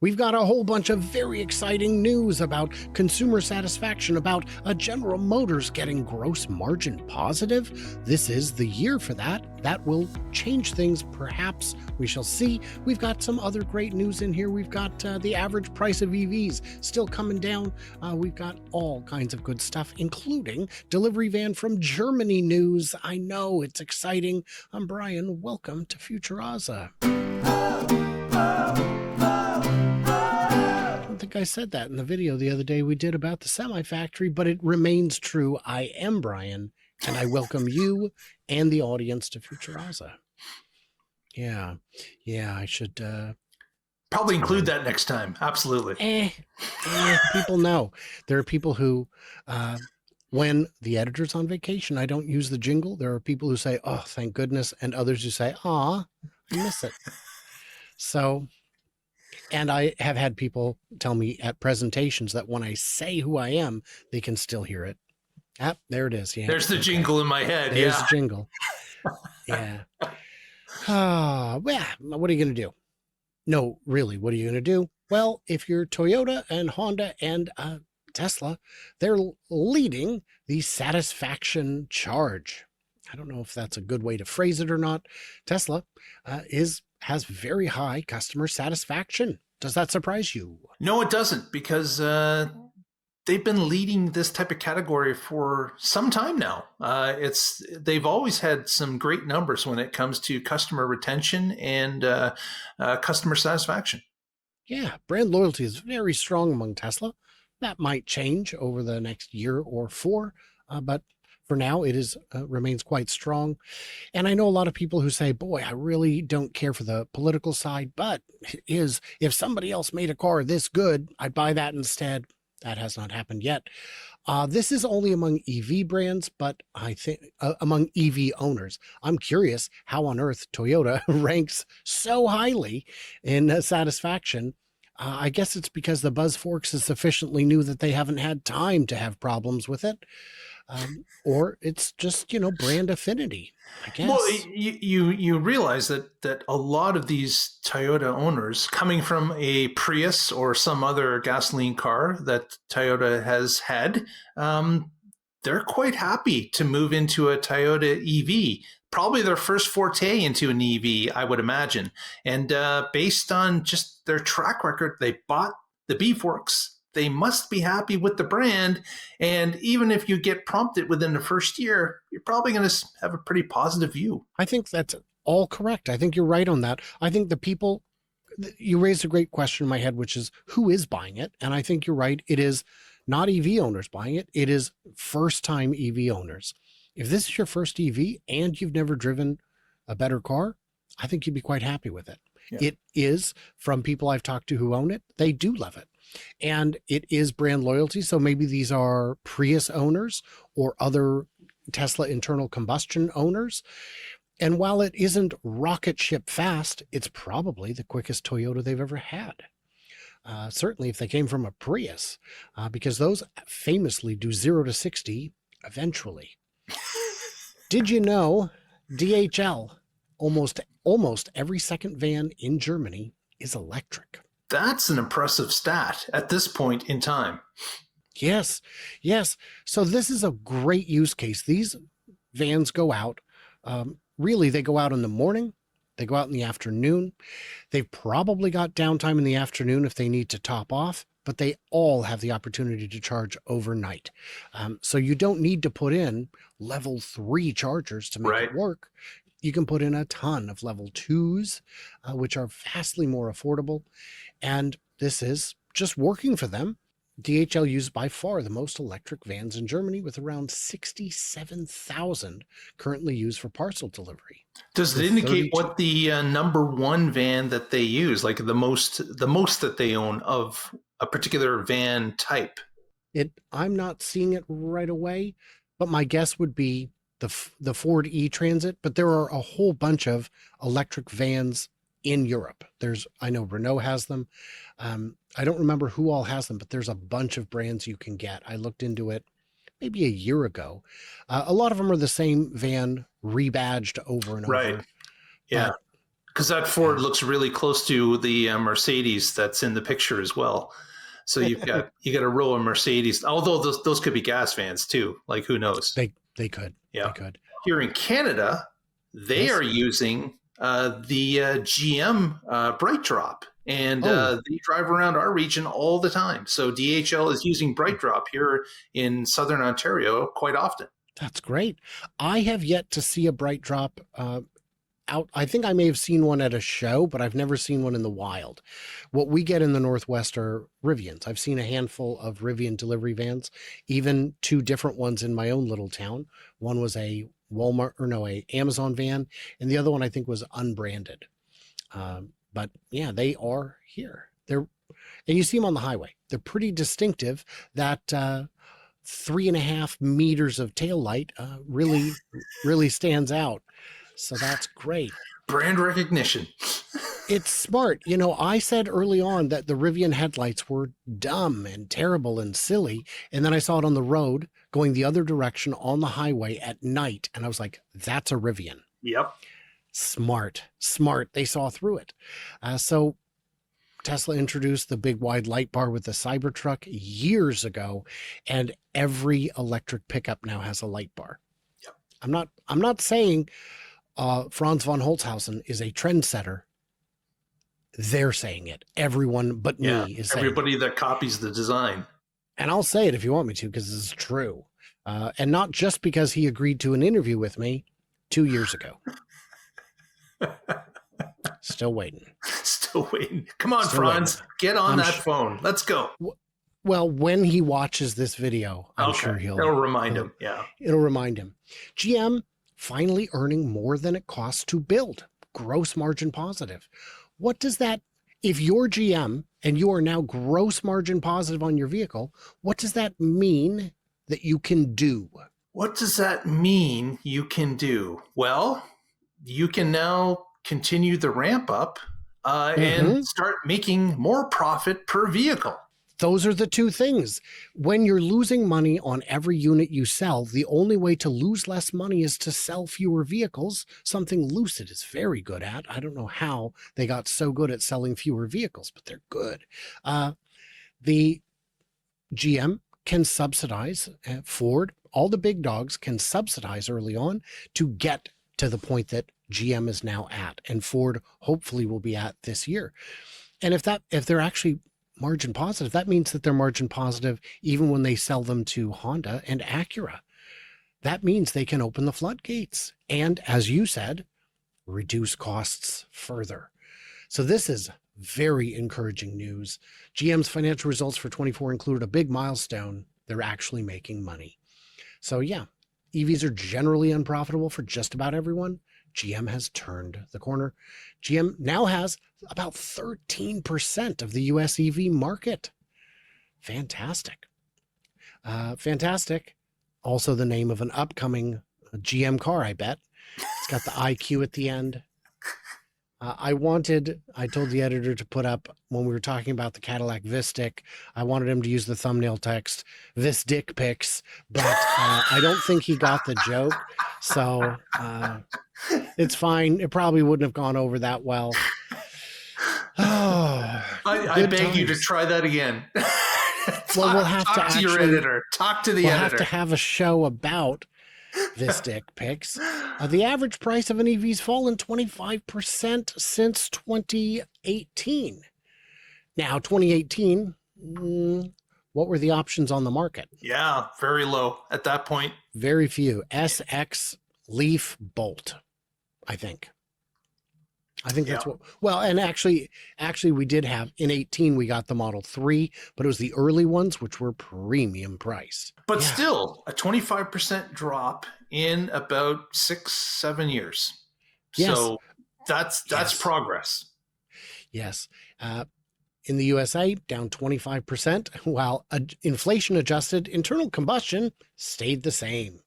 We've got a whole bunch of very exciting news about consumer satisfaction, about General Motors getting gross margin positive. This is the year for that. That will change things, perhaps. We shall see. We've got some other great news in here. We've got the average price of EVs still coming down. We've got all kinds of good stuff, including delivery van from Germany news. I know, it's exciting. I'm Brian. Welcome to Future Ozza. I think I said that in the video the other day we did about the semi-factory, but it remains true. I am Brian, and I welcome you and the audience to Future Ozza. Yeah, I should probably include that next time. Absolutely. People know. There are people who, when the editor's on vacation, I don't use the jingle. There are people who say, "Oh, thank goodness," and others who say, "Aw, I miss it." So. And I have had people tell me at presentations that when I say who I am, they can still hear it. Ah, there it is. Yeah. There's the jingle in my head. There's the jingle. Yeah. Well, what are you going to do? No, really, what are you going to do? Well, if you're Toyota and Honda and Tesla, they're leading the satisfaction charge. I don't know if that's a good way to phrase it or not. Tesla has very high customer satisfaction. Does that surprise you? No, it doesn't, because they've been leading this type of category for some time now. They've always had some great numbers when it comes to customer retention and customer satisfaction. Yeah, brand loyalty is very strong among Tesla. That might change over the next year or four, but for now, it remains quite strong. And I know a lot of people who say, boy, I really don't care for the political side, but if somebody else made a car this good, I'd buy that instead. That has not happened yet. This is only among EV brands, but I think among EV owners. I'm curious how on earth Toyota ranks so highly in satisfaction. I guess it's because the BuzzForks is sufficiently new that they haven't had time to have problems with it. Or it's just, brand affinity, I guess. Well, you realize that a lot of these Toyota owners, coming from a Prius or some other gasoline car that Toyota has had, they're quite happy to move into a Toyota EV. Probably their first forte into an EV, I would imagine. And based on just their track record, they bought the B-Forks. They must be happy with the brand. And even if you get prompted within the first year, you're probably going to have a pretty positive view. I think that's all correct. I think you're right on that. I think you raised a great question in my head, which is who is buying it? And I think you're right. It is not EV owners buying it. It is first-time EV owners. If this is your first EV and you've never driven a better car, I think you'd be quite happy with it. Yeah. It is, from people I've talked to who own it, they do love it. And it is brand loyalty. So maybe these are Prius owners or other Tesla internal combustion owners. And while it isn't rocket ship fast, it's probably the quickest Toyota they've ever had. Certainly if they came from a Prius, because those famously do 0 to 60 eventually. Did you know DHL, almost every second van in Germany is electric? That's an impressive stat at this point in time. Yes. So this is a great use case. These vans go out. Really, they go out in the morning. They go out in the afternoon. They've probably got downtime in the afternoon if they need to top off, but they all have the opportunity to charge overnight. So you don't need to put in level 3 chargers to make it work. You can put in a ton of level 2s, which are vastly more affordable. And this is just working for them. DHL uses by far the most electric vans in Germany, with around 67,000 currently used for parcel delivery. Does it indicate what the number one van that they use, like the most that they own of a particular van type? I'm not seeing it right away, but my guess would be the Ford E-Transit, but there are a whole bunch of electric vans in Europe. I know Renault has them. I don't remember who all has them, but there's a bunch of brands you can get. I looked into it maybe a year ago. A lot of them are the same van rebadged over and over. Yeah. Because that Ford looks really close to the Mercedes that's in the picture as well. So you got a row of Mercedes, although those could be gas vans too. Like who knows? They could. Yeah. They could. Here in Canada, they Yes. are using the GM Bright Drop, and Oh, they drive around our region all the time. So DHL is using Bright Drop here in Southern Ontario quite often. that's great. I have yet to see a bright drop out. I think I may have seen one at a show, but I've never seen one in the wild. What we get in the Northwest are Rivians. I've seen a handful of Rivian delivery vans, even two different ones in my own little town. One was a Walmart, or no, a Amazon van, and the other one I think was unbranded. But yeah, they are here. And you see them on the highway. They're pretty distinctive. That 3.5 meters of tail light really stands out. So that's great. Brand recognition. It's smart. I said early on that the Rivian headlights were dumb and terrible and silly. And then I saw it on the road going the other direction on the highway at night. And I was like, that's a Rivian. Yep. Smart. They saw through it. So Tesla introduced the big wide light bar with the Cybertruck years ago, and every electric pickup now has a light bar. Yep. I'm not saying Franz von Holzhausen is a trendsetter. They're saying it. Everyone but me is saying everybody that copies the design. And I'll say it if you want me to, because this is true. And not just because he agreed to an interview with me 2 years ago. Still waiting. Come on, Still Franz. waiting. Get on that phone. Let's go. Well, when he watches this video, I'm sure it'll remind him. Yeah. It'll remind him. GM finally earning more than it costs to build. Gross margin positive. What does that, if you're GM and you are now gross margin positive on your vehicle, what does that mean that you can do? What does that mean you can do? Well, you can now continue the ramp up and start making more profit per vehicle. Those are the two things. When you're losing money on every unit you sell, the only way to lose less money is to sell fewer vehicles, something Lucid is very good at. I don't know how they got so good at selling fewer vehicles, but they're good. The GM can subsidize, Ford, all the big dogs can subsidize early on to get to the point that GM is now at, and Ford hopefully will be at this year. And if they're actually margin positive, that means that they're margin positive even when they sell them to Honda and Acura. That means they can open the floodgates and, as you said, reduce costs further. So this is very encouraging news. GM's financial results for 24 included a big milestone. They're actually making money. So yeah, EVs are generally unprofitable for just about everyone. GM has turned the corner. GM now has about 13% of the US EV market. Fantastic. Fantastic. Also the name of an upcoming GM car, I bet. It's got the IQ at the end. I told the editor to put up, when we were talking about the Cadillac Vistick, I wanted him to use the thumbnail text, "This dick pics," but I don't think he got the joke. So it's fine. It probably wouldn't have gone over that well. Oh, I beg you to try that again. Well, we'll have talk to your editor. Talk to the editor. We'll have to have a show about this dick pics. The average price of an EV's fallen 25% since 2018. Now, 2018, what were the options on the market? Yeah, very low at that point. Very few. SX, Leaf, Bolt, I think. That's what, well, and actually we did have, in 18, we got the Model 3, but it was the early ones, which were premium priced. But still, a 25% drop in about 6-7 years. Yes. So that's progress. Yes. In the USA, down 25%, while inflation adjusted internal combustion stayed the same.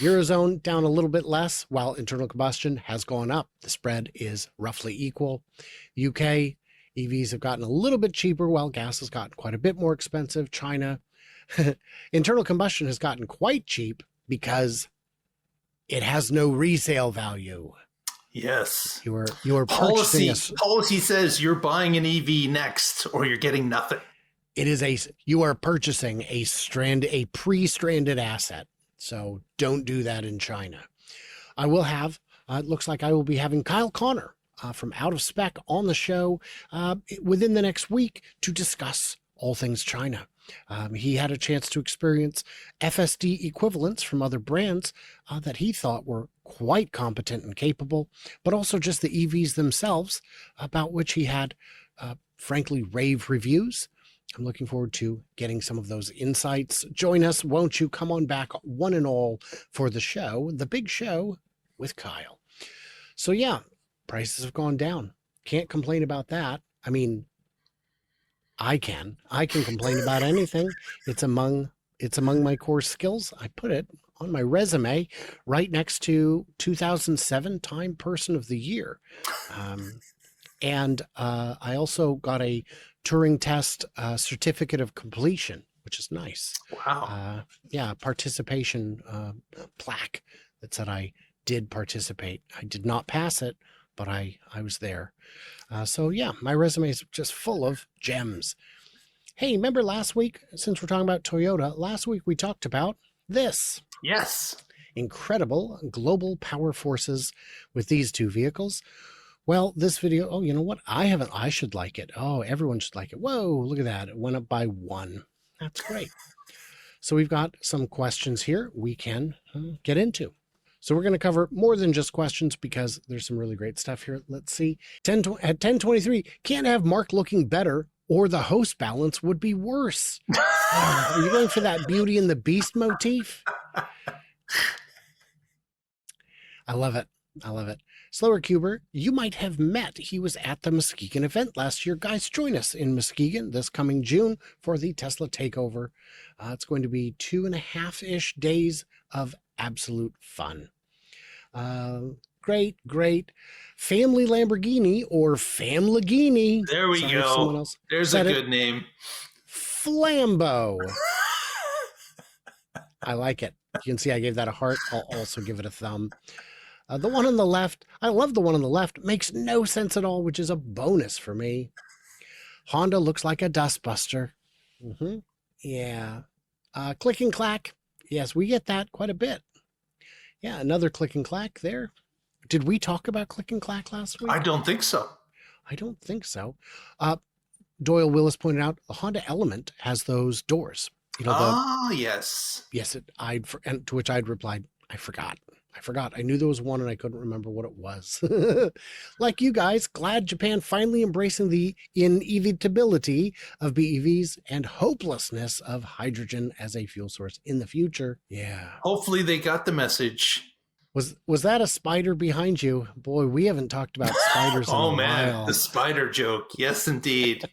Eurozone down a little bit less, while internal combustion has gone up. The spread is roughly equal. UK EVs have gotten a little bit cheaper, while gas has gotten quite a bit more expensive. China, internal combustion has gotten quite cheap because it has no resale value. Yes. You are purchasing Policy says you're buying an EV next or you're getting nothing. you are purchasing a pre-stranded asset. So don't do that in China. I will have, it looks like I will be having Kyle Connor from Out of Spec on the show within the next week to discuss all things China. He had a chance to experience FSD equivalents from other brands that he thought were quite competent and capable, but also just the EVs themselves, about which he had, frankly, rave reviews. I'm looking forward to getting some of those insights. Join us, won't you? Come on back, one and all, for the show, the big show with Kyle. So yeah, prices have gone down. Can't complain about that. I mean, I can complain about anything. It's among my core skills. I put it on my resume right next to 2007 Time Person of the Year. And I also got a Turing test certificate of completion, which is nice. Wow. Participation plaque that said I did participate. I did not pass it, but I was there. So yeah, my resume is just full of gems. Hey, remember last week, since we're talking about Toyota, last week we talked about this. Yes. Incredible global power forces with these two vehicles. Well, this video, oh, you know what? I should like it. Oh, everyone should like it. Whoa, look at that. It went up by 1. That's great. So we've got some questions here we can get into. So we're going to cover more than just questions because there's some really great stuff here. Let's see. At 10:23, can't have Mark looking better or the host balance would be worse. Are you going for that Beauty and the Beast motif? I love it. Slower Cuber, you might have met. He was at the Muskegon event last year. Guys, join us in Muskegon this coming June for the Tesla Takeover. It's going to be 2.5-ish days of absolute fun. Great. Family Lamborghini or Famlaghini. There we go. There's a good name. Flambo. I like it. You can see I gave that a heart. I'll also give it a thumb. The one on the left, I love the one on the left, makes no sense at all, which is a bonus for me. Honda looks like a dustbuster. Yeah. Click and clack. Yes, we get that quite a bit. Yeah, another click and clack there. Did we talk about click and clack last week? I don't think so. Doyle Willis pointed out the Honda Element has those doors. Yes. Yes, and to which I'd replied, I forgot. I knew there was one and I couldn't remember what it was. Like you guys, glad Japan finally embracing the inevitability of BEVs and hopelessness of hydrogen as a fuel source in the future. Yeah. Hopefully they got the message. Was that a spider behind you? Boy, we haven't talked about spiders in a while. The spider joke. Yes, indeed.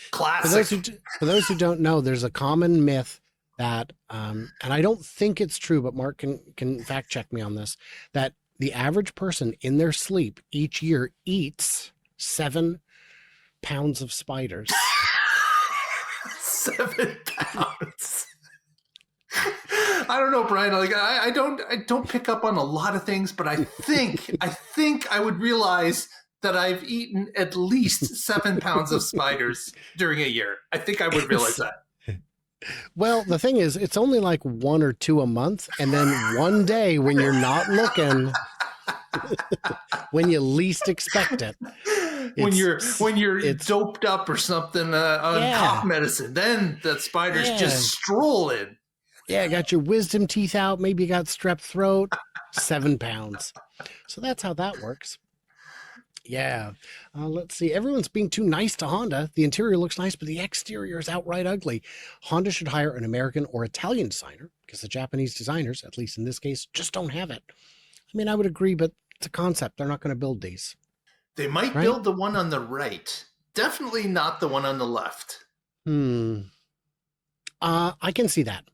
Classic. For those who don't know, there's a common myth that, and I don't think it's true, but Mark can fact check me on this, that the average person in their sleep each year eats 7 pounds of spiders. 7 pounds. I don't know, Brian. Like I don't pick up on a lot of things, but I think I would realize that I've eaten at least 7 pounds of spiders during a year. I think I would realize that. Well, the thing is, it's only like 1 or 2 a month, and then one day when you're not looking, when you least expect it, when you're doped up or something on cough medicine, then the spiders just stroll in. Yeah, got your wisdom teeth out. Maybe you got strep throat. 7 pounds. So that's how that works. Yeah. Let's see. Everyone's being too nice to Honda. The interior looks nice, but the exterior is outright ugly. Honda should hire an American or Italian designer because the Japanese designers, at least in this case, just don't have it. I mean, I would agree, but it's a concept. They're not going to build these. They might build the one on the right. Definitely not the one on the left. I can see that.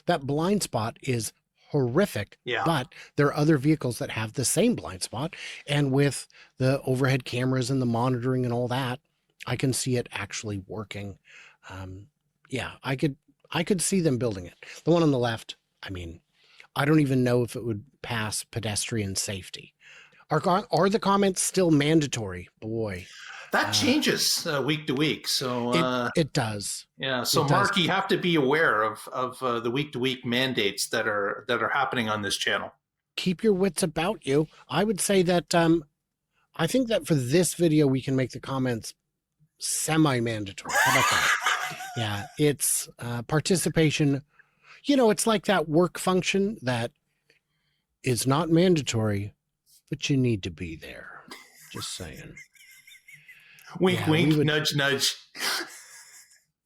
That blind spot is horrific. Yeah. But there are other vehicles that have the same blind spot. And with the overhead cameras and the monitoring and all that, I can see it actually working. I could see them building it. The one on the left, I mean, I don't even know if it would pass pedestrian safety. Are the comments still mandatory? Boy, That changes week to week. So it does. yeah, so It does. Mark, you have to be aware of the week to week mandates that are happening on this channel. Keep your wits about you. I would say that I think that for this video we can make the comments semi-mandatory. How about that? Yeah, it's participation. You know, it's like that work function that is not mandatory, but you need to be there. Just saying. Wink, Yeah, wink, would, nudge, nudge.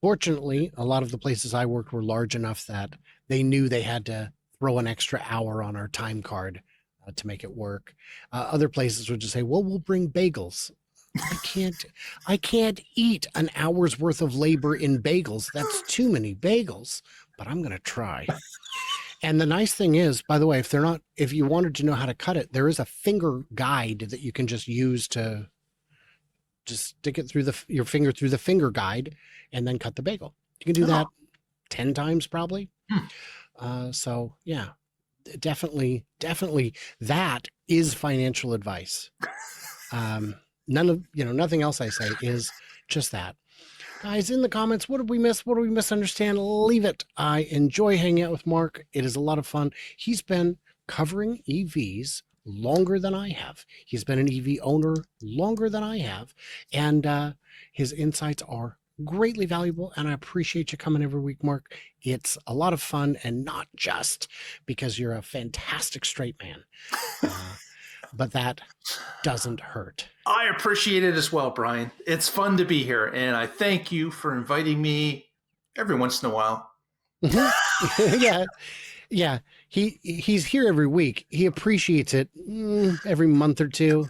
fortunately, a lot of the places I worked were large enough that they knew they had to throw an extra hour on our time card to make it work. Other places would just say, "Well, we'll bring bagels." I can't eat an hour's worth of labor in bagels. That's too many bagels, but I'm going to try. And the nice thing is, by the way, if you wanted to know how to cut it, there is a finger guide that you can just use to just stick it through your finger through the finger guide and then cut the bagel. You can do that 10 times probably. So yeah, definitely that is financial advice. Nothing else I say is just that. Guys, in the comments, what did we miss? What did we misunderstand? Leave it. I enjoy hanging out with Mark. It is a lot of fun. He's been covering EVs longer than I have. He's been an EV owner longer than I have. And his insights are greatly valuable. And I appreciate you coming every week, Mark. It's a lot of fun, and not just because you're a fantastic straight man. But that doesn't hurt. I appreciate it as well, Brian. It's fun to be here, and I thank you for inviting me every once in a while. Yeah. He's here every week. He appreciates it every month or two.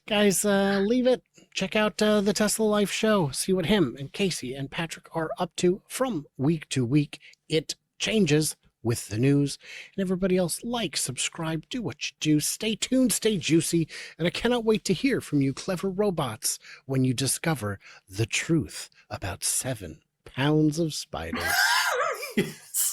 Guys, leave it. Check out the Tesla Life show. See what him and Casey and Patrick are up to from week to week. It changes with the news. And everybody else, like, subscribe, do what you do. Stay tuned, stay juicy. And I cannot wait to hear from you clever robots when you discover the truth about 7 pounds of spiders. Yes.